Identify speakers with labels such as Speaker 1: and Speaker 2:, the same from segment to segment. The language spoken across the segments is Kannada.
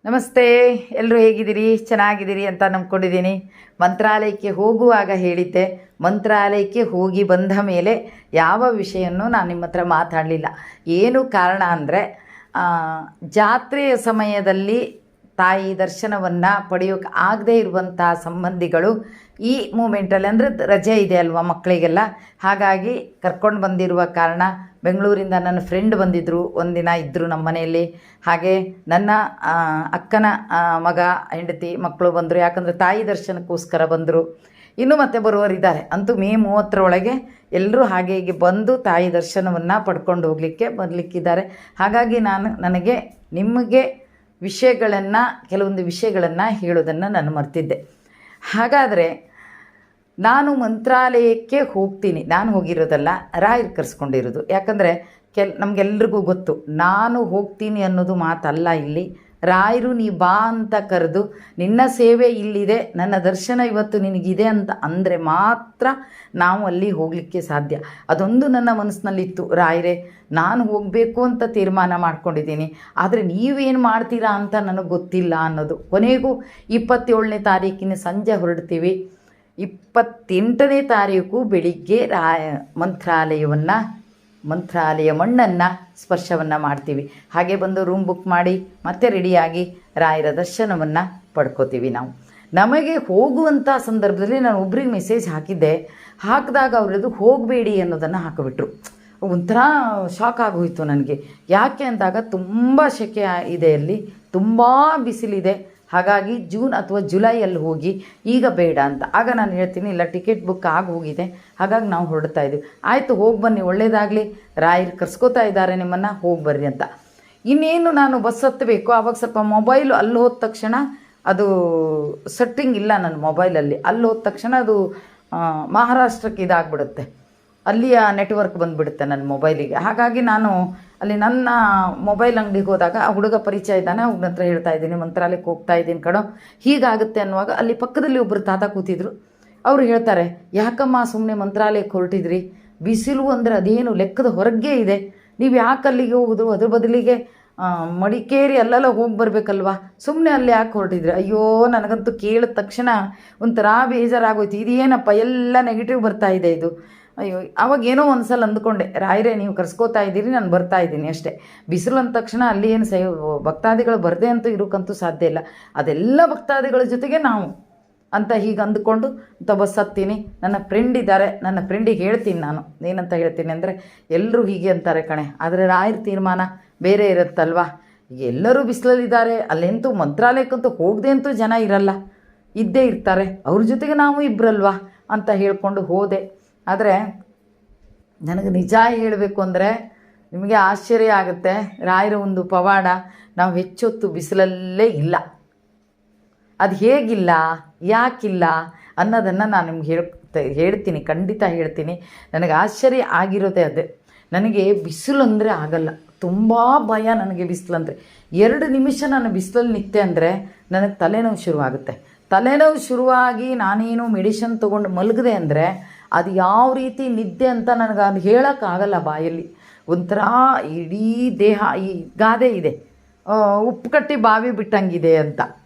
Speaker 1: ನಮಸ್ತೆ. ಎಲ್ಲರೂ ಹೇಗಿದ್ದೀರಿ? ಚೆನ್ನಾಗಿದ್ದೀರಿ ಅಂತ ನಂಬ್ಕೊಂಡಿದ್ದೀನಿ. ಮಂತ್ರಾಲಯಕ್ಕೆ ಹೋಗುವಾಗ ಹೇಳಿದ್ದೆ, ಮಂತ್ರಾಲಯಕ್ಕೆ ಹೋಗಿ ಬಂದ ಮೇಲೆ ಯಾವ ವಿಷಯನೂ ನಾನು ನಿಮ್ಮ ಹತ್ರ ಮಾತಾಡಲಿಲ್ಲ. ಏನು ಕಾರಣ ಅಂದರೆ, ಜಾತ್ರೆಯ ಸಮಯದಲ್ಲಿ ತಾಯಿ ದರ್ಶನವನ್ನು ಪಡೆಯೋಕ್ಕೆ ಆಗದೇ ಇರುವಂಥ ಸಂಬಂಧಿಗಳು ಈ ಮೂಮೆಂಟಲ್ಲಿ, ಅಂದರೆ ರಜೆ ಇದೆ ಅಲ್ವಾ ಮಕ್ಕಳಿಗೆಲ್ಲ, ಹಾಗಾಗಿ ಕರ್ಕೊಂಡು ಬಂದಿರುವ ಕಾರಣ ಬೆಂಗಳೂರಿಂದ ನನ್ನ ಫ್ರೆಂಡ್ ಬಂದಿದ್ದರು, ಒಂದಿನ ಇದ್ದರು ನಮ್ಮ ಮನೆಯಲ್ಲಿ. ಹಾಗೆ ನನ್ನ ಅಕ್ಕನ ಮಗ, ಹೆಂಡತಿ, ಮಕ್ಕಳು ಬಂದರು. ಯಾಕಂದರೆ ತಾಯಿ ದರ್ಶನಕ್ಕೋಸ್ಕರ ಬಂದರು. ಇನ್ನೂ ಮತ್ತೆ ಬರುವವರಿದ್ದಾರೆ. ಅಂತೂ ಮೇ 30 ಎಲ್ಲರೂ ಹಾಗೆ ಹೀಗೆ ಬಂದು ತಾಯಿ ದರ್ಶನವನ್ನು ಪಡ್ಕೊಂಡು ಹೋಗಲಿಕ್ಕೆ ಬರಲಿಕ್ಕಿದ್ದಾರೆ. ಹಾಗಾಗಿ ನನಗೆ ನಿಮಗೆ ಕೆಲವೊಂದು ವಿಷಯಗಳನ್ನು ಹೇಳೋದನ್ನು ನಾನು ಮರ್ತಿದ್ದೆ. ಹಾಗಾದರೆ ನಾನು ಮಂತ್ರಾಲಯಕ್ಕೆ ಹೋಗ್ತೀನಿ. ನಾನು ಹೋಗಿರೋದಲ್ಲ, ರಾಯರು ಕರೆಸ್ಕೊಂಡಿರೋದು. ಯಾಕಂದರೆ ನಮಗೆಲ್ರಿಗೂ ಗೊತ್ತು, ನಾನು ಹೋಗ್ತೀನಿ ಅನ್ನೋದು ಮಾತಲ್ಲ. ಇಲ್ಲಿ ರಾಯರು ನೀ ಬಾ ಅಂತ ಕರೆದು, ನಿನ್ನ ಸೇವೆ ಇಲ್ಲಿದೆ, ನನ್ನ ದರ್ಶನ ಇವತ್ತು ನಿನಗಿದೆ ಅಂತ ಅಂದರೆ ಮಾತ್ರ ನಾವು ಅಲ್ಲಿ ಹೋಗಲಿಕ್ಕೆ ಸಾಧ್ಯ. ಅದೊಂದು ನನ್ನ ಮನಸ್ಸಿನಲ್ಲಿತ್ತು, ರಾಯರೇ ನಾನು ಹೋಗಬೇಕು ಅಂತ ತೀರ್ಮಾನ ಮಾಡ್ಕೊಂಡಿದ್ದೀನಿ, ಆದರೆ ನೀವೇನು ಮಾಡ್ತೀರಾ ಅಂತ ನನಗೆ ಗೊತ್ತಿಲ್ಲ ಅನ್ನೋದು. ಕೊನೆಗೂ 27ನೇ ತಾರೀಕಿನ ಸಂಜೆ ಹೊರಡ್ತೀವಿ. 28ನೇ ತಾರೀಕು ಬೆಳಿಗ್ಗೆ ಮಂತ್ರಾಲಯ ಮಣ್ಣನ್ನು ಸ್ಪರ್ಶವನ್ನು ಮಾಡ್ತೀವಿ. ಹಾಗೆ ಬಂದು ರೂಮ್ ಬುಕ್ ಮಾಡಿ ಮತ್ತೆ ರೆಡಿಯಾಗಿ ರಾಯರ ದರ್ಶನವನ್ನು ಪಡ್ಕೋತೀವಿ. ನಮಗೆ ಹೋಗುವಂಥ ಸಂದರ್ಭದಲ್ಲಿ ನಾನು ಒಬ್ರಿಗೆ ಮೆಸೇಜ್ ಹಾಕಿದಾಗ ಅವರದು ಹೋಗಬೇಡಿ ಅನ್ನೋದನ್ನು ಹಾಕಿಬಿಟ್ರು. ಒಂಥರ ಶಾಕ್ ಆಗೋಯಿತು ನನಗೆ. ಯಾಕೆ ಅಂದಾಗ ತುಂಬ ಸೆಕೆ ಇದೆ, ಅಲ್ಲಿ ತುಂಬ ಬಿಸಿಲಿದೆ. ಹಾಗಾಗಿ ಜೂನ್ ಅಥವಾ ಜುಲೈಯಲ್ಲಿ ಹೋಗಿ, ಈಗ ಬೇಡ ಅಂತ. ಆಗ ನಾನು ಹೇಳ್ತೀನಿ, ಇಲ್ಲ ಟಿಕೆಟ್ ಬುಕ್ ಆಗೋಗಿದೆ, ಹಾಗಾಗಿ ನಾವು ಹೊರಡ್ತಾ ಇದ್ದೀವಿ. ಆಯಿತು ಹೋಗಿ ಬನ್ನಿ, ಒಳ್ಳೆಯದಾಗಲಿ, ರಾಯರು ಕರ್ಸ್ಕೋತಾ ಇದ್ದಾರೆ ನಿಮ್ಮನ್ನು, ಹೋಗಿ ಬರ್ರಿ ಅಂತ. ಇನ್ನೇನು ನಾನು ಬಸ್ ಹತ್ತಬೇಕು, ಆವಾಗ ಸ್ವಲ್ಪ ಮೊಬೈಲು ಅಲ್ಲಿ ಹೋದ ತಕ್ಷಣ ಅದು ಸೆಟ್ಟಿಂಗ್ ಇಲ್ಲ ನನ್ನ ಮೊಬೈಲಲ್ಲಿ. ಅಲ್ಲಿ ಹೋದ ತಕ್ಷಣ ಅದು ಮಹಾರಾಷ್ಟ್ರಕ್ಕೆ ಇದಾಗ್ಬಿಡುತ್ತೆ, ಅಲ್ಲಿಯ ನೆಟ್ವರ್ಕ್ ಬಂದುಬಿಡುತ್ತೆ ನನ್ನ ಮೊಬೈಲಿಗೆ. ಹಾಗಾಗಿ ನಾನು ಅಲ್ಲಿ ನನ್ನ ಮೊಬೈಲ್ ಅಂಗಡಿಗೆ ಹೋದಾಗ ಆ ಹುಡುಗ ಪರಿಚಯ ಇದ್ದಾನೆ, ಅವ್ನ ಹತ್ರ ಹೇಳ್ತಾ ಇದ್ದೀನಿ ಮಂತ್ರಾಲಯಕ್ಕೆ ಹೋಗ್ತಾ ಇದ್ದೀನಿ ಕಣೋ, ಹೀಗಾಗುತ್ತೆ ಅನ್ನುವಾಗ ಅಲ್ಲಿ ಪಕ್ಕದಲ್ಲಿ ಒಬ್ಬರು ತಾತ ಕೂತಿದ್ರು. ಅವರು ಹೇಳ್ತಾರೆ, ಯಾಕಮ್ಮ ಸುಮ್ಮನೆ ಮಂತ್ರಾಲಯಕ್ಕೆ ಹೊರಟಿದ್ರಿ? ಬಿಸಿಲು ಅಂದರೆ ಅದೇನು ಲೆಕ್ಕದ ಹೊರಗೆ ಇದೆ, ನೀವು ಯಾಕೆ ಅಲ್ಲಿಗೆ ಹೋಗೋದು? ಅದ್ರ ಬದಲಿಗೆ ಮಡಿಕೇರಿ ಅಲ್ಲೆಲ್ಲ ಹೋಗಿ ಬರಬೇಕಲ್ವಾ, ಸುಮ್ಮನೆ ಅಲ್ಲಿ ಯಾಕೆ ಹೊರಟಿದ್ರಿ? ಅಯ್ಯೋ, ನನಗಂತೂ ಕೇಳಿದ ತಕ್ಷಣ ಒಂಥರ ಬೇಜಾರಾಗೋಯ್ತು. ಇದೇನಪ್ಪ ಎಲ್ಲ ನೆಗೆಟಿವ್ ಬರ್ತಾ ಇದೆ ಇದು. ಅಯ್ಯೋ, ಅವಾಗ ಏನೋ ಒಂದು ಸಲ ಅಂದ್ಕೊಂಡೆ, ರಾಯರೇ ನೀವು ಕರ್ಸ್ಕೋತಾ ಇದ್ದೀರಿ, ನಾನು ಬರ್ತಾ ಇದ್ದೀನಿ ಅಷ್ಟೇ. ಬಿಸಿಲು ಅಂದ ತಕ್ಷಣ ಅಲ್ಲಿ ಏನು ಭಕ್ತಾದಿಗಳು ಬರದೆ ಅಂತೂ ಇರೋಕ್ಕಂತೂ ಸಾಧ್ಯ ಇಲ್ಲ. ಅದೆಲ್ಲ ಭಕ್ತಾದಿಗಳ ಜೊತೆಗೆ ನಾವು ಅಂತ ಹೀಗೆ ಅಂದ್ಕೊಂಡು ಬಸ್ ಹತ್ತೀನಿ. ನನ್ನ ಫ್ರೆಂಡ್ ಇದ್ದಾರೆ, ನನ್ನ ಫ್ರೆಂಡಿಗೆ ಹೇಳ್ತೀನಿ. ನಾನು ಏನಂತ ಹೇಳ್ತೀನಿ ಅಂದರೆ, ಎಲ್ಲರೂ ಹೀಗೆ ಅಂತಾರೆ ಕಣೆ, ಆದರೆ ರಾಯರ ತೀರ್ಮಾನ ಬೇರೆ ಇರುತ್ತಲ್ವ. ಈಗ ಎಲ್ಲರೂ ಬಿಸಿಲಲ್ಲಿದ್ದಾರೆ, ಅಲ್ಲೆಂತೂ ಮಂತ್ರಾಲಯಕ್ಕಂತೂ ಹೋಗದೆ ಅಂತೂ ಜನ ಇರಲ್ಲ, ಇದ್ದೇ ಇರ್ತಾರೆ, ಅವ್ರ ಜೊತೆಗೆ ನಾವು ಇಬ್ಬರಲ್ವಾ ಅಂತ ಹೇಳ್ಕೊಂಡು ಹೋದೆ. ಆದರೆ ನನಗೆ ನಿಜ ಹೇಳಬೇಕು ಅಂದರೆ ನಿಮಗೆ ಆಶ್ಚರ್ಯ ಆಗುತ್ತೆ. ರಾಯರ ಒಂದು ಪವಾಡ, ನಾವು ಹೆಚ್ಚೊತ್ತು ಬಿಸಿಲಲ್ಲೇ ಇಲ್ಲ. ಅದು ಹೇಗಿಲ್ಲ, ಯಾಕಿಲ್ಲ ಅನ್ನೋದನ್ನು ನಾನು ನಿಮ್ಗೆ ಹೇಳ್ತೀನಿ, ಖಂಡಿತ ಹೇಳ್ತೀನಿ. ನನಗೆ ಆಶ್ಚರ್ಯ ಆಗಿರೋದೇ ಅದೇ. ನನಗೆ ಬಿಸಿಲು ಅಂದರೆ ಆಗಲ್ಲ, ತುಂಬ ಭಯ ನನಗೆ ಬಿಸಿಲಂದರೆ. 2 ನಿಮಿಷ ನಾನು ಬಿಸಿಲಲ್ಲಿ ನಿಂತೆ ಅಂದರೆ ನನಗೆ ತಲೆನೋವು ಶುರುವಾಗುತ್ತೆ. ತಲೆನೋವು ಶುರುವಾಗಿ ನಾನೇನು ಮೆಡಿಷನ್ ತೊಗೊಂಡು ಮಲಗಿದೆ ಅಂದರೆ ಅದು ಯಾವ ರೀತಿ ನಿದ್ದೆ ಅಂತ ನನಗೆ ಅದು ಹೇಳೋಕ್ಕಾಗಲ್ಲ ಬಾಯಲ್ಲಿ. ಒಂಥರ ಇಡೀ ದೇಹ ಈ ಗಾದೆ ಇದೆ, ಉಪ್ಪು ಕಟ್ಟಿ ಬಾವಿ ಬಿಟ್ಟಂಗಿದೆ ಅಂತ,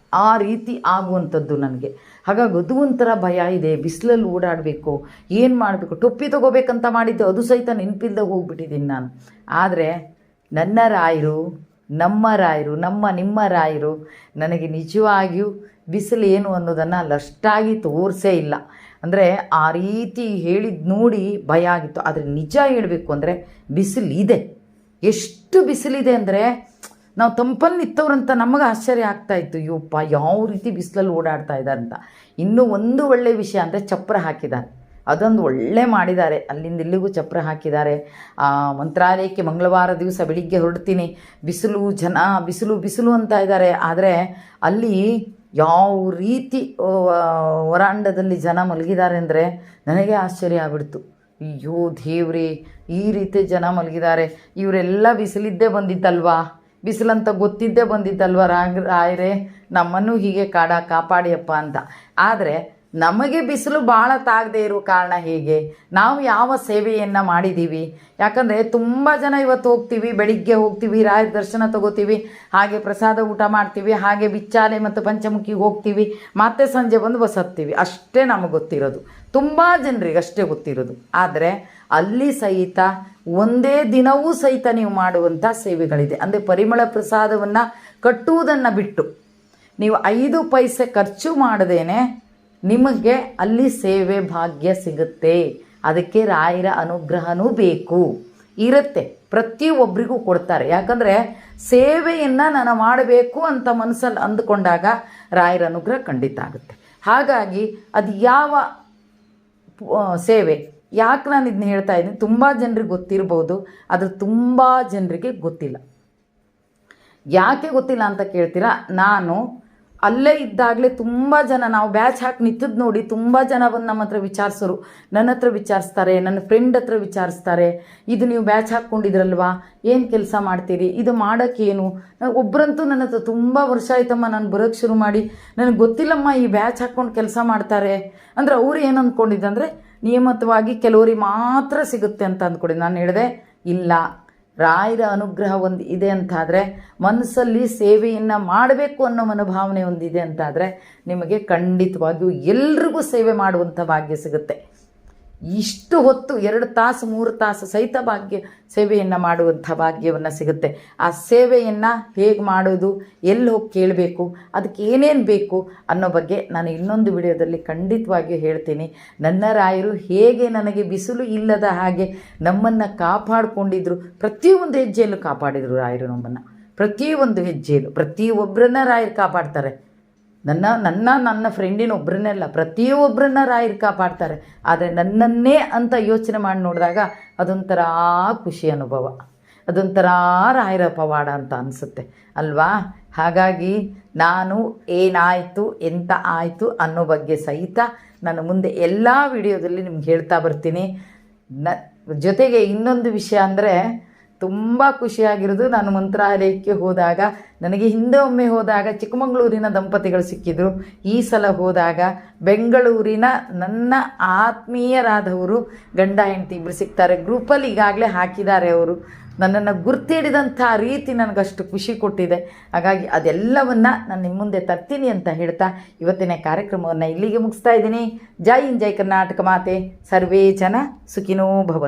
Speaker 1: ಆ ರೀತಿ ಆಗುವಂಥದ್ದು ನನಗೆ. ಹಾಗಾಗಿ ಅದು ಒಂಥರ ಭಯ ಇದೆ. ಬಿಸಿಲಲ್ಲಿ ಓಡಾಡಬೇಕು, ಏನು ಮಾಡಬೇಕು, ಟೊಪ್ಪಿ ತೊಗೋಬೇಕಂತ ಮಾಡಿದ್ದೆ, ಅದು ಸಹಿತ ನೆನಪಿಲ್ಲದೆ ಹೋಗ್ಬಿಟ್ಟಿದ್ದೀನಿ ನಾನು. ಆದರೆ ನನ್ನ ರಾಯರು, ನಿಮ್ಮ ರಾಯರು ನನಗೆ ನಿಜವಾಗಿಯೂ ಬಿಸಿಲು ಏನು ಅನ್ನೋದನ್ನು ಅಷ್ಟಾಗಿ ತೋರಿಸೇ ಇಲ್ಲ. ಅಂದರೆ ಆ ರೀತಿ ಹೇಳಿದ್ದು ನೋಡಿ ಭಯ ಆಗಿತ್ತು. ಆದರೆ ನಿಜ ಹೇಳಬೇಕು ಅಂದರೆ ಬಿಸಿಲಿದೆ, ಎಷ್ಟು ಬಿಸಿಲಿದೆ ಅಂದರೆ ನಾವು ತಂಪಲ್ಲಿ ನಿಂತವ್ರಂತ ನಮಗೆ ಆಶ್ಚರ್ಯ ಆಗ್ತಾಯಿತ್ತು. ಅಯ್ಯೋಪ್ಪ, ಯಾವ ರೀತಿ ಬಿಸಿಲಲ್ಲಿ ಓಡಾಡ್ತಾ ಇದ್ದಾರೆ ಅಂತ. ಇನ್ನೂ ಒಂದು ಒಳ್ಳೆಯ ವಿಷಯ ಅಂದರೆ ಚಪ್ರ ಹಾಕಿದ್ದಾರೆ, ಅದೊಂದು ಒಳ್ಳೆ ಮಾಡಿದ್ದಾರೆ. ಅಲ್ಲಿಂದ ಇಲ್ಲಿಗೂ ಚಪ್ರ ಹಾಕಿದ್ದಾರೆ. ಮಂತ್ರಾಲಯಕ್ಕೆ ಮಂಗಳವಾರ ದಿವಸ ಬೆಳಿಗ್ಗೆ ಹೊರಡ್ತೀನಿ, ಬಿಸಿಲು ಅಂತ ಇದ್ದಾರೆ. ಆದರೆ ಅಲ್ಲಿ ಯಾವ ರೀತಿ ವರಾಂಡದಲ್ಲಿ ಜನ ಮಲಗಿದ್ದಾರೆ ಅಂದರೆ ನನಗೆ ಆಶ್ಚರ್ಯ ಆಗ್ಬಿಡ್ತು. ಅಯ್ಯೋ ದೇವ್ರೇ, ಈ ರೀತಿ ಜನ ಮಲಗಿದ್ದಾರೆ, ಇವರೆಲ್ಲ ಬಿಸಿಲಿದ್ದೇ ಬಂದಿದ್ದಲ್ವಾ, ಬಿಸಿಲಂತ ಗೊತ್ತಿದ್ದೇ ಬಂದಿದ್ದಲ್ವ ರಾಯರೇ, ನಮ್ಮನ್ನು ಹೀಗೆ ಕಾಪಾಡಿಯಪ್ಪ ಅಂತ. ಆದರೆ ನಮಗೆ ಬಿಸಿಲು ಭಾಳ ತಾಗದೇ ಇರೋ ಕಾರಣ ಹೇಗೆ, ನಾವು ಯಾವ ಸೇವೆಯನ್ನು ಮಾಡಿದ್ದೀವಿ. ಯಾಕಂದರೆ ತುಂಬ ಜನ ಇವತ್ತು ಹೋಗ್ತೀವಿ, ಬೆಳಿಗ್ಗೆ ಹೋಗ್ತೀವಿ, ರಾಯರ ದರ್ಶನ ತಗೋತೀವಿ, ಹಾಗೆ ಪ್ರಸಾದ ಊಟ ಮಾಡ್ತೀವಿ, ಹಾಗೆ ಬಿಚ್ಚಾಲೆ ಮತ್ತು ಪಂಚಮುಖಿಗೆ ಹೋಗ್ತೀವಿ, ಮತ್ತೆ ಸಂಜೆ ಬಂದು ಬಸ್ ಹತ್ತೀವಿ. ಅಷ್ಟೇ ನಮಗೆ ಗೊತ್ತಿರೋದು, ತುಂಬ ಜನರಿಗೆ ಅಷ್ಟೇ ಗೊತ್ತಿರೋದು. ಆದರೆ ಅಲ್ಲಿ ಸಹಿತ ಒಂದೇ ದಿನವೂ ಸಹಿತ ನೀವು ಮಾಡುವಂಥ ಸೇವೆಗಳಿದೆ. ಅಂದರೆ ಪರಿಮಳ ಪ್ರಸಾದವನ್ನು ಕಟ್ಟುವುದನ್ನು ಬಿಟ್ಟು ನೀವು 5 ಪೈಸೆ ಖರ್ಚು ಮಾಡದೇನೆ ನಿಮಗೆ ಅಲ್ಲಿ ಸೇವೆ ಭಾಗ್ಯ ಸಿಗುತ್ತೆ. ಅದಕ್ಕೆ ರಾಯರ ಅನುಗ್ರಹನೂ ಬೇಕು ಇರುತ್ತೆ, ಪ್ರತಿಯೊಬ್ಬರಿಗೂ ಕೊಡ್ತಾರೆ. ಯಾಕಂದರೆ ಸೇವೆಯನ್ನು ನಾನು ಮಾಡಬೇಕು ಅಂತ ಮನಸ್ಸಲ್ಲಿ ಅಂದುಕೊಂಡಾಗ ರಾಯರ ಅನುಗ್ರಹ ಖಂಡಿತ ಆಗುತ್ತೆ. ಹಾಗಾಗಿ ಅದು ಯಾವ ಸೇವೆ, ಯಾಕೆ ನಾನು ಇದನ್ನ ಹೇಳ್ತಾ ಇದ್ದೀನಿ, ತುಂಬ ಜನರಿಗೆ ಗೊತ್ತಿರ್ಬೋದು, ಅದು ತುಂಬ ಜನರಿಗೆ ಗೊತ್ತಿಲ್ಲ. ಯಾಕೆ ಗೊತ್ತಿಲ್ಲ ಅಂತ ಕೇಳ್ತೀರಾ, ನಾನು ಅಲ್ಲೇ ಇದ್ದಾಗಲೇ ತುಂಬ ಜನ, ನಾವು ಬ್ಯಾಚ್ ಹಾಕಿ ನಿಂತದ್ದು ನೋಡಿ ತುಂಬ ಜನ ಬಂದು ನಮ್ಮ ಹತ್ರ ವಿಚಾರಿಸೋರು, ನನ್ನ ಹತ್ರ ವಿಚಾರಿಸ್ತಾರೆ, ನನ್ನ ಫ್ರೆಂಡ್ ಹತ್ರ ವಿಚಾರಿಸ್ತಾರೆ, ಇದು ನೀವು ಬ್ಯಾಚ್ ಹಾಕ್ಕೊಂಡಿದ್ರಲ್ವಾ, ಏನು ಕೆಲಸ ಮಾಡ್ತೀರಿ, ಇದು ಮಾಡೋಕ್ಕೇನು. ಒಬ್ಬರಂತೂ ನನ್ನ ಹತ್ರ ತುಂಬ ವರ್ಷ ಆಯ್ತಮ್ಮ ನಾನು ಬರೋಕ್ಕೆ ಶುರು ಮಾಡಿ, ನನಗೆ ಗೊತ್ತಿಲ್ಲಮ್ಮ ಈ ಬ್ಯಾಚ್ ಹಾಕ್ಕೊಂಡು ಕೆಲಸ ಮಾಡ್ತಾರೆ ಅಂದರೆ. ಅವ್ರು ಏನು ಅಂದ್ಕೊಂಡಿದ್ದಂದರೆ ನಿಯಮಿತವಾಗಿ ಕೆಲವರಿಗೆ ಮಾತ್ರ ಸಿಗುತ್ತೆ ಅಂತ ಅಂದ್ಕೊಂಡಿದ್ದೆ. ನಾನು ಹೇಳಿದೆ ಇಲ್ಲ, ರಾಯರ ಅನುಗ್ರಹ ಒಂದು ಇದೆ ಅಂತಾದರೆ, ಮನಸ್ಸಲ್ಲಿ ಸೇವೆಯನ್ನು ಮಾಡಬೇಕು ಅನ್ನೋ ಮನೋಭಾವನೆ ಒಂದಿದೆ ಅಂತಾದರೆ ನಿಮಗೆ ಖಂಡಿತವಾಗಿಯೂ ಎಲ್ರಿಗೂ ಸೇವೆ ಮಾಡುವಂಥ ಭಾಗ್ಯ ಸಿಗುತ್ತೆ. ಇಷ್ಟು ಹೊತ್ತು 2 ತಾಸು 3 ತಾಸು ಸಹಿತ ಸೇವೆಯನ್ನು ಮಾಡುವಂಥ ಭಾಗ್ಯವನ್ನು ಸಿಗುತ್ತೆ. ಆ ಸೇವೆಯನ್ನು ಹೇಗೆ ಮಾಡೋದು, ಎಲ್ಲಿ ಹೋಗಿ ಕೇಳಬೇಕು, ಅದಕ್ಕೆ ಏನೇನು ಬೇಕು ಅನ್ನೋ ಬಗ್ಗೆ ನಾನು ಇನ್ನೊಂದು ವಿಡಿಯೋದಲ್ಲಿ ಖಂಡಿತವಾಗಿಯೂ ಹೇಳ್ತೀನಿ. ನನ್ನ ರಾಯರು ಹೇಗೆ ನನಗೆ ಬಿಸಿಲು ಇಲ್ಲದ ಹಾಗೆ ನಮ್ಮನ್ನು ಕಾಪಾಡಿಕೊಂಡಿದ್ರು, ಪ್ರತಿಯೊಂದು ಹೆಜ್ಜೆಯಲ್ಲೂ ಕಾಪಾಡಿದರು ರಾಯರು ನಮ್ಮನ್ನು. ಪ್ರತಿಯೊಂದು ಹೆಜ್ಜೆಯಲ್ಲೂ ಪ್ರತಿಯೊಬ್ಬರನ್ನ ರಾಯರು ಕಾಪಾಡ್ತಾರೆ. ನನ್ನ ಫ್ರೆಂಡಿನ ಒಬ್ಬರನ್ನೇ ಅಲ್ಲ, ಪ್ರತಿಯೊಬ್ಬರನ್ನ ರಾಯರು ಕಾಪಾಡ್ತಾರೆ. ಆದರೆ ನನ್ನನ್ನೇ ಅಂತ ಯೋಚನೆ ಮಾಡಿ ನೋಡಿದಾಗ ಅದೊಂಥರ ಖುಷಿ ಅನುಭವ, ಅದೊಂಥರ ರಾಯರ ಪವಾಡ ಅಂತ ಅನಿಸುತ್ತೆ ಅಲ್ವಾ. ಹಾಗಾಗಿ ನಾನು ಏನಾಯಿತು ಎಂತ ಆಯಿತು ಅನ್ನೋ ಬಗ್ಗೆ ಸಹಿತ ನಾನು ಮುಂದೆ ಎಲ್ಲ ವಿಡಿಯೋದಲ್ಲಿ ನಿಮ್ಗೆ ಹೇಳ್ತಾ ಬರ್ತೀನಿ. ಜೊತೆಗೆ ಇನ್ನೊಂದು ವಿಷಯ ಅಂದರೆ, ತುಂಬ ಖುಷಿಯಾಗಿರೋದು, ನಾನು ಮಂತ್ರಾಲಯಕ್ಕೆ ಹೋದಾಗ, ನನಗೆ ಹಿಂದೆ ಒಮ್ಮೆ ಹೋದಾಗ ಚಿಕ್ಕಮಗಳೂರಿನ ದಂಪತಿಗಳು ಸಿಕ್ಕಿದ್ರು. ಈ ಸಲ ಹೋದಾಗ ಬೆಂಗಳೂರಿನ ನನ್ನ ಆತ್ಮೀಯರಾದವರು ಗಂಡ ಹೆಂಡತಿ ಇಬ್ಬರು ಸಿಗ್ತಾರೆ. ಗ್ರೂಪಲ್ಲಿ ಈಗಾಗಲೇ ಹಾಕಿದ್ದಾರೆ ಅವರು. ನನ್ನನ್ನು ಗುರ್ತಿಡಿದಂಥ ರೀತಿ ನನಗಷ್ಟು ಖುಷಿ ಕೊಟ್ಟಿದೆ. ಹಾಗಾಗಿ ಅದೆಲ್ಲವನ್ನು ನಾನು ನಿಮ್ಮ ಮುಂದೆ ತರ್ತೀನಿ ಅಂತ ಹೇಳ್ತಾ ಇವತ್ತಿನ ಕಾರ್ಯಕ್ರಮವನ್ನು ಇಲ್ಲಿಗೆ ಮುಗಿಸ್ತಾ ಇದ್ದೀನಿ. ಜೈ ಹಿಂದ್, ಜೈ ಕರ್ನಾಟಕ ಮಾತೆ, ಸರ್ವೇ ಜನ ಸುಖಿನೋ ಭವ.